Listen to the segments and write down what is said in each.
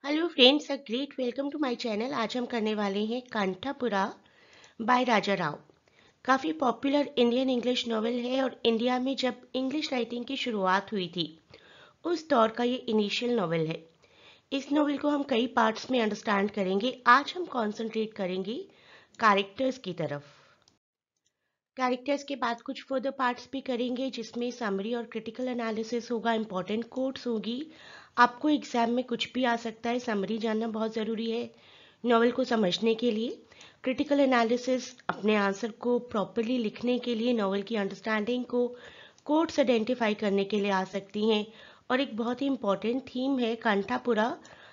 Hello friends, a great welcome to my channel. आज हम करने वाले हैं कांठापुरा बाय राजा राव। काफ़ी पॉपुलर इंडियन इंग्लिश नॉवेल है और इंडिया में जब इंग्लिश राइटिंग की शुरुआत हुई थी उस दौर का ये इनिशियल नॉवेल है। इस नॉवेल को हम कई पार्ट्स में अंडरस्टैंड करेंगे। आज हम कॉन्सेंट्रेट करेंगे कैरेक्टर्स की तरफ। कैरेक्टर्स के बाद कुछ फर्दर पार्ट्स भी करेंगे जिसमें समरी और क्रिटिकल एनालिसिस होगा, इंपॉर्टेंट कोट्स होगी। आपको एग्जाम में कुछ भी आ सकता है, समरी जानना बहुत ज़रूरी है नॉवेल को समझने के लिए। क्रिटिकल एनालिसिस अपने आंसर को प्रॉपरली लिखने के लिए, नॉवेल की अंडरस्टैंडिंग को, कोट्स आइडेंटिफाई करने के लिए आ सकती हैं। और एक बहुत ही इंपॉर्टेंट थीम है कांठापुरा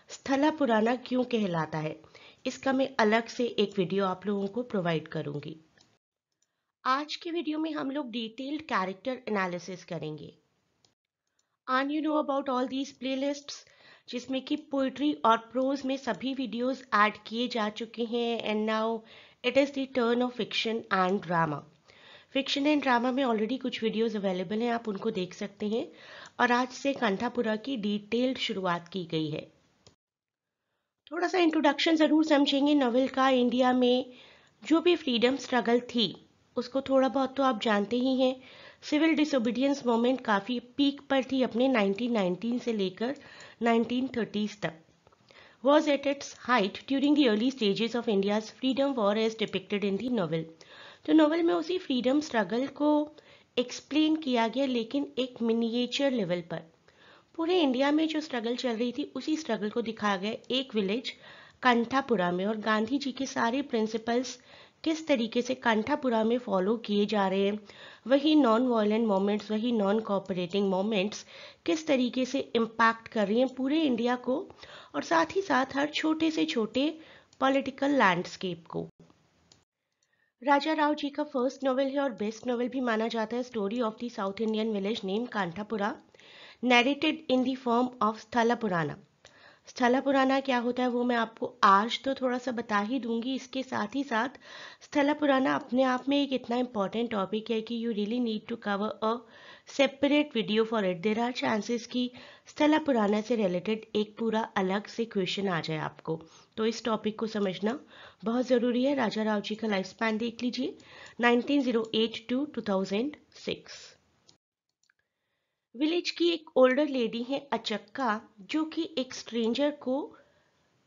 स्थला पुराना क्यों कहलाता है। इसका मैं अलग से एक वीडियो आप लोगों को प्रोवाइड करूंगी। आज के वीडियो में हम लोग डिटेल्ड कैरेक्टर एनालिसिस करेंगे। And you know about all these playlists जिसमें कि पोइट्री और प्रोज में सभी वीडियोस ऐड किए जा चुके हैं। And now it is the turn off fiction and drama. Fiction and drama में ऑलरेडी कुछ वीडियोस अवेलेबल हैं, आप उनको देख सकते हैं। और आज से कांठापुरा की डिटेल्ड शुरुआत की गई है। थोड़ा सा इंट्रोडक्शन ज़रूर समझेंगे नॉवेल का। इंडिया में जो भी फ्रीडम स्ट्रगल थी उसको थोड़ा बहुत तो आप जानते ही हैं। सिविल डिसोबीडियंस मूवमेंट काफ़ी पीक पर थी अपने 1919 से लेकर 1930s तक। Was at its height during the early stages of India's freedom war as depicted in the novel. तो नॉवल में उसी फ्रीडम स्ट्रगल को एक्सप्लेन किया गया, लेकिन एक मिनिएचर लेवल पर। पूरे इंडिया में जो स्ट्रगल चल रही थी उसी स्ट्रगल को दिखाया गया एक विलेज कंठापुरा में। और गांधी जी के सारे प्रिंसिपल्स किस तरीके से कंठापुरा में फॉलो किए जा रहे हैं, वही नॉन वायलेंट मोमेंट्स, वही नॉन कोऑपरेटिंग मोमेंट्स किस तरीके से इम्पैक्ट कर रही हैं पूरे इंडिया को, और साथ ही साथ हर छोटे से छोटे पॉलिटिकल लैंडस्केप को। राजा राव जी का फर्स्ट नॉवेल है और बेस्ट नॉवेल भी माना जाता है, story of the South Indian village name Kanthapura, narrated in the form of sthala purana. Sthala पुराना क्या होता है वो मैं आपको आज तो थोड़ा सा बता ही दूंगी। इसके साथ ही साथ स्थला पुराना अपने आप में एक इतना इम्पॉर्टेंट टॉपिक है कि you really need to cover a separate video for it. There are chances कि स्थला पुराना से रिलेटेड एक पूरा अलग से क्वेश्चन आ जाए आपको, तो इस टॉपिक को समझना बहुत ज़रूरी है। राजा राव जी का लाइफ स्पैन देख लीजिए, 1908 टू 2006। विलेज की एक ओल्डर लेडी है अचक्का, जो कि एक स्ट्रेंजर को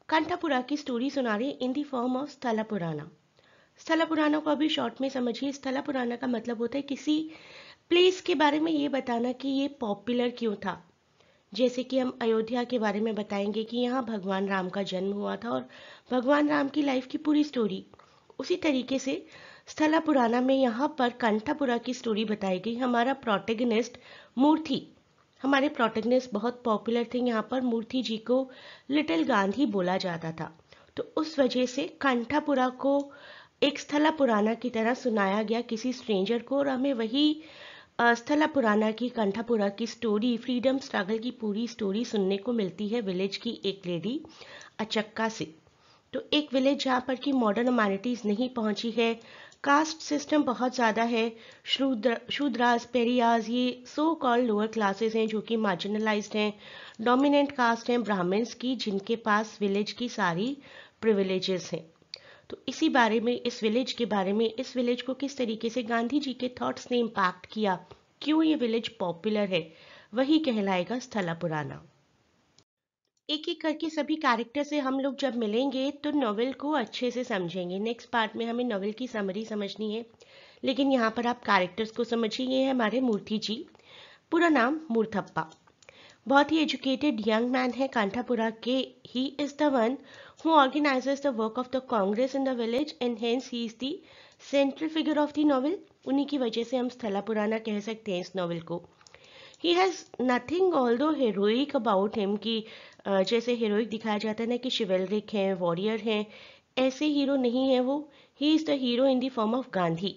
कांठापुरा की स्टोरी सुना रही है इन the form of sthala purana. Sthala पुराना को अभी शॉर्ट में समझिए। स्थला पुराना का मतलब होता है किसी प्लेस के बारे में ये बताना कि ये पॉपुलर क्यों था। जैसे कि हम अयोध्या के बारे में बताएंगे कि यहाँ भगवान राम का जन्म हुआ था और भगवान राम की लाइफ की पूरी स्टोरी। उसी तरीके से स्थला पुराना में यहाँ पर कंठापुरा की स्टोरी बताई गई। हमारा प्रोटेगनिस्ट मूर्ति, हमारे प्रोटेगनिस्ट बहुत पॉपुलर थे। यहाँ पर मूर्ति जी को लिटिल गांधी बोला जाता था, तो उस वजह से कंठापुरा को एक स्थला पुराना की तरह सुनाया गया किसी स्ट्रेंजर को। और हमें वही स्थला पुराना की, कंठापुरा की स्टोरी, फ्रीडम स्ट्रगल की पूरी स्टोरी सुनने को मिलती है विलेज की एक लेडी अचक्का से। तो एक विलेज जहाँ पर कि मॉडर्न ह्यूमैनिटीज़ नहीं पहुँची है, कास्ट सिस्टम बहुत ज़्यादा है, शूद्रास, पेरियाज, ये सो कॉल्ड लोअर क्लासेस हैं जो कि मार्जिनलाइज्ड हैं। डोमिनेंट कास्ट हैं ब्राह्मण्स की, जिनके पास विलेज की सारी प्रिविलेजेस हैं। तो इसी बारे में, इस विलेज के बारे में, इस विलेज को किस तरीके से गांधी जी के थॉट्स ने इम्पैक्ट किया, क्यों ये विलेज पॉपुलर है, वही कहलाएगा स्थला पुराना। एक एक करके सभी कैरेक्टर से हम लोग जब मिलेंगे तो नॉवेल को अच्छे से समझेंगे। नेक्स्ट पार्ट में हमें नॉवेल की समरी समझनी है, लेकिन यहाँ पर आप कैरेक्टर्स को समझिए। ये है हमारे मूर्ति जी, पूरा नाम मूर्थप्पा। बहुत ही एजुकेटेड यंग मैन है कांठापुरा के। ही is the one who organises the work of the Congress in the village and hence he is the central figure of the novel. उन्हीं की वजह से हम स्थला पुराना कह सकते हैं इस नॉवेल को। He has nothing although heroic about him, कि जैसे हीरोइक दिखाया जाता है ना कि शिवेलरिक हैं, वॉरियर हैं, ऐसे हीरो नहीं है वो। He is the hero in the form of Gandhi.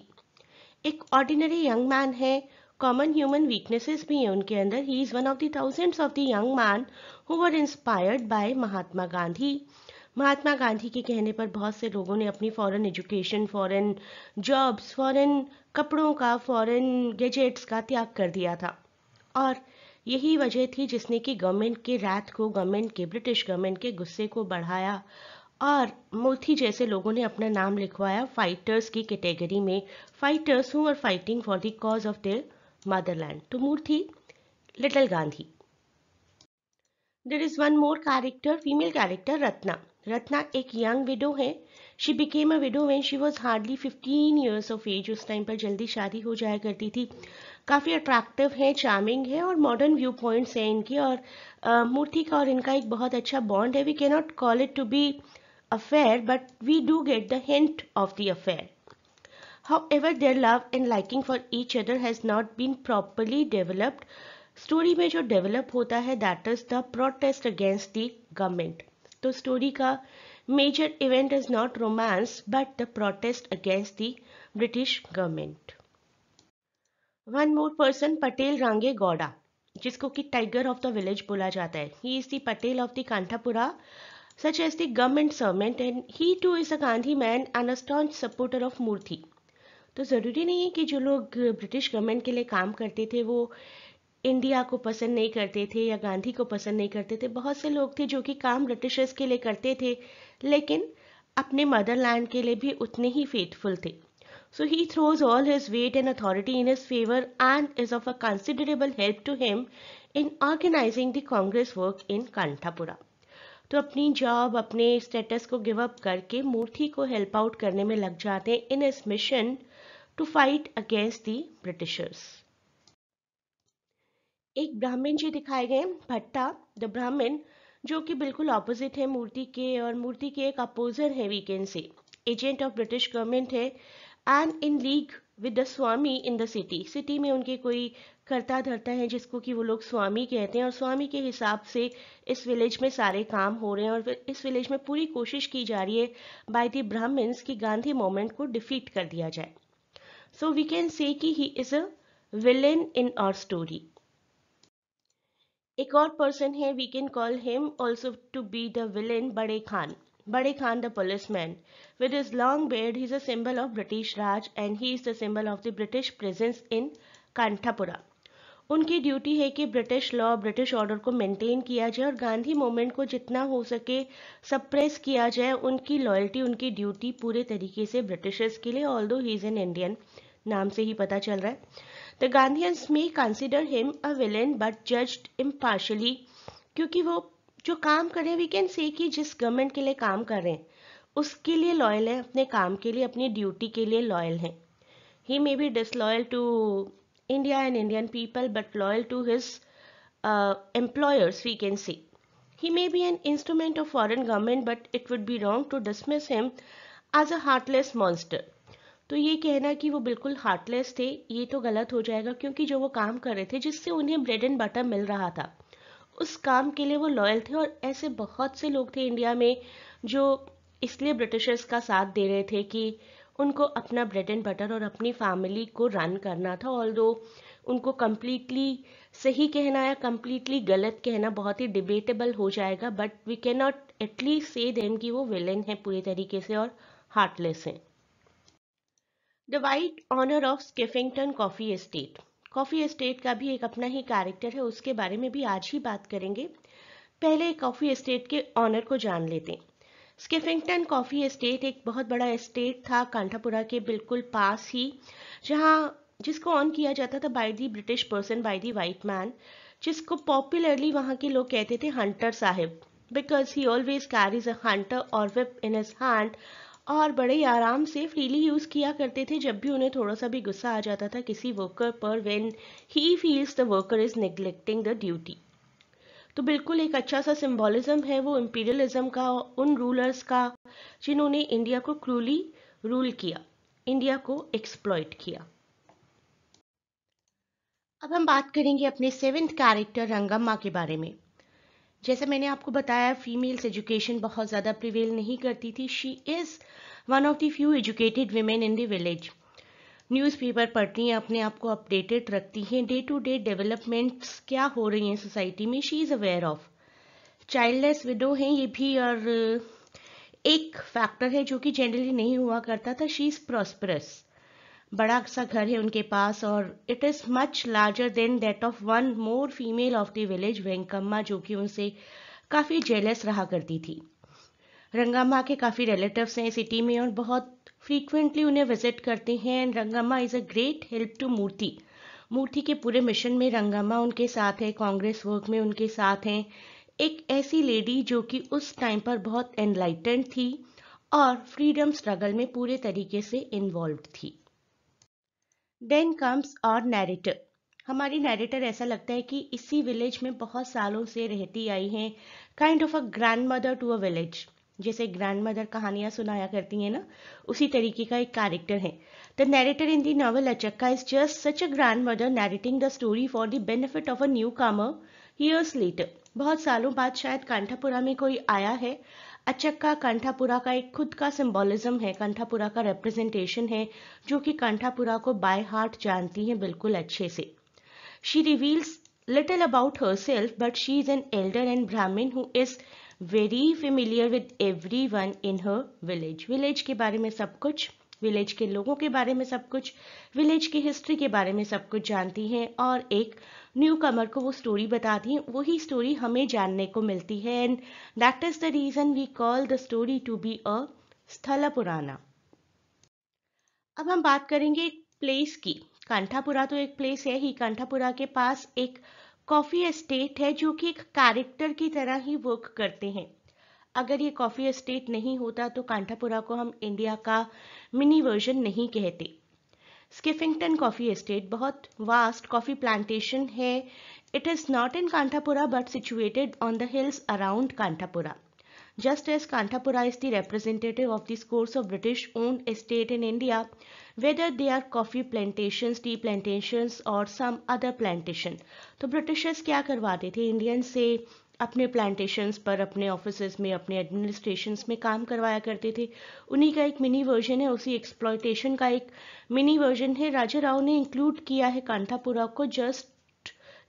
एक ऑर्डिनरी यंग मैन है, कॉमन ह्यूमन वीकनेसेस भी हैं उनके अंदर। He is one of the thousands of the young man who were inspired by Mahatma Gandhi. Mahatma Gandhi के कहने पर बहुत से लोगों ने अपनी foreign education, foreign jobs, foreign कपड़ों का, फॉरेन गैजेट्स का त्याग कर दिया था और यही वजह थी जिसने कि गवर्नमेंट के रात को, गवर्नमेंट के, ब्रिटिश गवर्नमेंट के गुस्से को बढ़ाया और मूर्थी जैसे लोगों ने अपना नाम लिखवाया फाइटर्स की कैटेगरी में, fighters who are fighting for the cause of their motherland. तो Murthy, little Gandhi. There is one more character, female character, Ratna. Ratna एक young widow है. She became a widow when she was hardly 15 years of age. उस time पर जल्दी शादी हो जाया करती थी. काफ़ी अट्रैक्टिव है, चार्मिंग है और मॉडर्न व्यू पॉइंट्स हैं इनके, और मूर्ति का और इनका एक बहुत अच्छा बॉन्ड है. We can not call it to be affair, but we do get the hint of the affair. However, their love and liking for each other has not been properly developed. Story में जो develop होता है that is the protest against the government. तो story का major event is not romance but the protest against the British government. One more person, Patel Range Gowda, जिसको कि tiger of the village बोला जाता है. He is the Patel of the Kanthapura, such as the government servant, and he too is a Gandhi man and a staunch supporter of Murthy. तो ज़रूरी नहीं है कि जो लोग ब्रिटिश गवर्नमेंट के लिए काम करते थे वो इंडिया को पसंद नहीं करते थे या गांधी को पसंद नहीं करते थे. बहुत से लोग थे जो कि काम ब्रिटिशर्स के लिए करते थे लेकिन अपने मदरलैंड के लिए भी उतने ही फेथफुल थे. So he throws all his weight and authority in his favour and is of a considerable help to him in organizing the Congress work in Kanthapura. तो अपनी जॉब, अपने स्टेटस को गिव अप करके मूर्थी को हेल्प आउट करने में लग जाते हैं in his mission to fight against the britishers. एक ब्राह्मण जी दिखाए गए, भट्टा द ब्राह्मण, जो कि बिल्कुल ऑपोजिट है मूर्ति के, और मूर्ति के एक अपोजर है we can say. Agent of British government है and in league with the Swami in the city. City में उनके कोई करता धरता है जिसको कि वो लोग स्वामी कहते हैं, और स्वामी के हिसाब से इस विलेज में सारे काम हो रहे हैं और इस विलेज में पूरी कोशिश की जा रही है बाय द ब्राह्मण्स की गांधी मूवमेंट को डिफीट कर दिया जाए. सो वी कैन से कि he is a villain in our story. एक और पर्सन है, we can call him also to be the villain, Bade Khan. Bade Khan the policeman with his long beard, he is a symbol of British Raj and he is the symbol of the British presence in कांठापुरा. उनकी duty है कि British law, British order को maintain किया जाए और Gandhi movement को जितना हो सके सप्रेस किया जाए. उनकी लॉयल्टी, उनकी ड्यूटी पूरे तरीके से ब्रिटिशर्स के लिए, although he is an Indian, नाम से ही पता चल रहा है. The Gandhians may consider him a villain but judged impartially, क्योंकि वो जो काम कर रहे हैं, वी कैन से कि जिस गवर्नमेंट के लिए काम कर रहे हैं उसके लिए लॉयल है, अपने काम के लिए, अपनी ड्यूटी के लिए लॉयल हैं. He may be disloyal to India and Indian people but loyal to his employers, we can say. He may be an instrument of foreign government but it would be wrong to dismiss him as a heartless monster. तो ये कहना कि वो बिल्कुल heartless थे ये तो गलत हो जाएगा, क्योंकि जो वो काम कर रहे थे जिससे उन्हें ब्रेड एंड बटर मिल रहा था उस काम के लिए वो लॉयल थे. और ऐसे बहुत से लोग थे इंडिया में जो इसलिए ब्रिटिशर्स का साथ दे रहे थे कि उनको अपना ब्रेड एंड बटर और अपनी फैमिली को रन करना था. ऑल्दो उनको कम्प्लीटली सही कहना या कम्प्लीटली गलत कहना बहुत ही डिबेटेबल हो जाएगा, but we can not at least say them कि वो विलेन है पूरी तरीके से और हार्टलेस हैं. The white owner of Skeffington coffee estate. Coffee estate का भी एक अपना ही कैरेक्टर है, उसके बारे में भी आज ही बात करेंगे. पहले कॉफी एस्टेट के ऑनर को जान लेते हैं. स्किफिंगटन कॉफी एस्टेट एक बहुत बड़ा एस्टेट था कांठापुरा के बिल्कुल पास ही, जहां जिसको ऑन किया जाता था by the British person, by the white man, जिसको पॉपुलरली वहां के लोग कहते थे Hunter Sahib, because he always carries a Hunter और विप इन हिज हैंड, और बड़े ही आराम से फ्रीली यूज़ किया करते थे जब भी उन्हें थोड़ा सा भी गुस्सा आ जाता था किसी वर्कर पर, when he feels the worker is neglecting the duty. तो बिल्कुल एक अच्छा सा सिंबॉलिज्म है वो इंपीरियलिज्म का, उन रूलर्स का जिन्होंने इंडिया को क्रूली रूल किया, इंडिया को एक्सप्लॉइट किया. अब हम बात करेंगे अपने सेवेंथ कैरेक्टर रंगम्मा के बारे में. जैसे मैंने आपको बताया फीमेल्स एजुकेशन बहुत ज़्यादा प्रिवेल नहीं करती थी. She is one of the few educated women in the village. Newspaper पढ़ती हैं, अपने आप को अपडेटेड रखती हैं, डे टू डे डेवलपमेंट्स क्या हो रही हैं सोसाइटी में she is aware of. Childless window हैं ये भी, और एक फैक्टर है जो कि जनरली नहीं हुआ करता था, शी इज़ प्रॉस्परस. बड़ा सा घर है उनके पास और it is much larger than that of one more female of the village, Venkamma, जो कि उनसे काफ़ी जेलस रहा करती थी। रंगम्मा के काफ़ी रिलेटिव्स हैं सिटी में और बहुत फ्रीक्वेंटली उन्हें विजिट करते हैं and Rangamma is a great help to Murthy. Murthy के पूरे मिशन में रंगम्मा उनके साथ है, कांग्रेस वर्क में उनके साथ हैं। एक ऐसी लेडी जो कि उस टाइम पर बहुत एनलाइटेंड थी और फ्रीडम स्ट्रगल में पूरे तरीके से इन्वॉल्व थी। देन कम्स और नैरेटर। हमारी नैरेटर ऐसा लगता है कि इसी विलेज में बहुत सालों से रहती आई हैं, kind of a grandmother to a village. जैसे ग्रैंड मदर कहानियां सुनाया करती हैं ना, उसी तरीके का एक कैरेक्टर है। The narrator in the novel Achakka is just such a grandmother narrating the story for the benefit of a newcomer years later. बहुत सालों बाद शायद कांठापुरा में कोई आया है। अचक्का कांठापुरा का एक खुद का सिंबोलिज्म है, कांठापुरा का रिप्रेजेंटेशन है, जो कि कांठापुरा को बाय हार्ट जानती हैं बिल्कुल अच्छे से। She reveals little about herself, but she is an elder and Brahmin who is very familiar with everyone in her village. Village के बारे में सब कुछ, विलेज के लोगों के बारे में सब कुछ, विलेज की हिस्ट्री के बारे में सब कुछ जानती हैं और एक न्यू कमर को वो स्टोरी बताती हैं। वही स्टोरी हमें जानने को मिलती है and that is the reason we call the story to be a sthala purana. अब हम बात करेंगे एक प्लेस की। कांठापुरा तो एक प्लेस है ही, कांठापुरा के पास एक कॉफी एस्टेट है जो कि एक कैरेक्टर की तरह ही वर्क करते हैं। अगर ये कॉफी एस्टेट नहीं होता तो कांठापुरा को हम इंडिया का मिनी वर्जन नहीं कहते। स्किफिंगटन कॉफी एस्टेट बहुत वास्ट कॉफी प्लांटेशन है। It is not in Kanthapura but situated on the hills around Kanthapura. Just as Kanthapura is the representative of the scores of British-owned estate in India, whether they are coffee plantations, tea plantations or some other plantation, तो Britishers क्या करवाते थे Indian से? अपने plantations पर, अपने offices में, अपने एडमिनिस्ट्रेशंस में काम करवाया करते थे। उन्हीं का एक मिनी वर्जन है, उसी एक्सप्लॉयटेशन का एक मिनी वर्जन है। राजा राव ने इंक्लूड किया है कांठापुरा को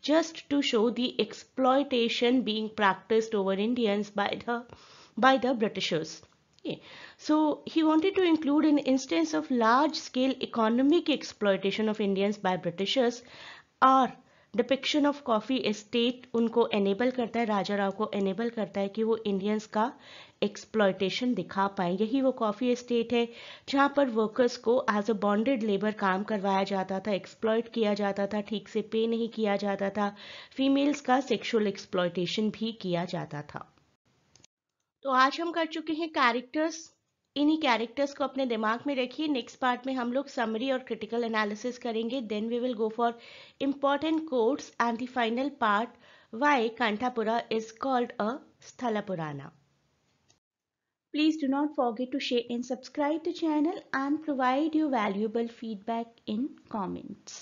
just to show the exploitation being practiced over Indians by the Britishers. Okay. So he wanted to include an instance of large-scale economic exploitation of Indians by Britishers और depiction of coffee estate उनको enable करता है, राजा राव को enable करता है कि वो Indians का एक्सप्लॉयटेशन दिखा पाए। यही वो कॉफी एस्टेट है जहाँ पर वर्कर्स को एज अ बॉन्डेड लेबर काम करवाया जाता था, एक्सप्लॉयट किया जाता था, ठीक से पे नहीं किया जाता था, फीमेल्स का सेक्सुअल एक्सप्लॉयटेशन भी किया जाता था। तो आज हम कर चुके हैं कैरेक्टर्स। इन्हीं कैरेक्टर्स को अपने दिमाग में रखिए। नेक्स्ट पार्ट में हम लोग समरी और क्रिटिकल एनालिसिस करेंगे। Then we will go for important quotes and the final part, why Kanthapura is called a sthala purana. Please do not forget to share and subscribe the channel and provide your valuable feedback in comments.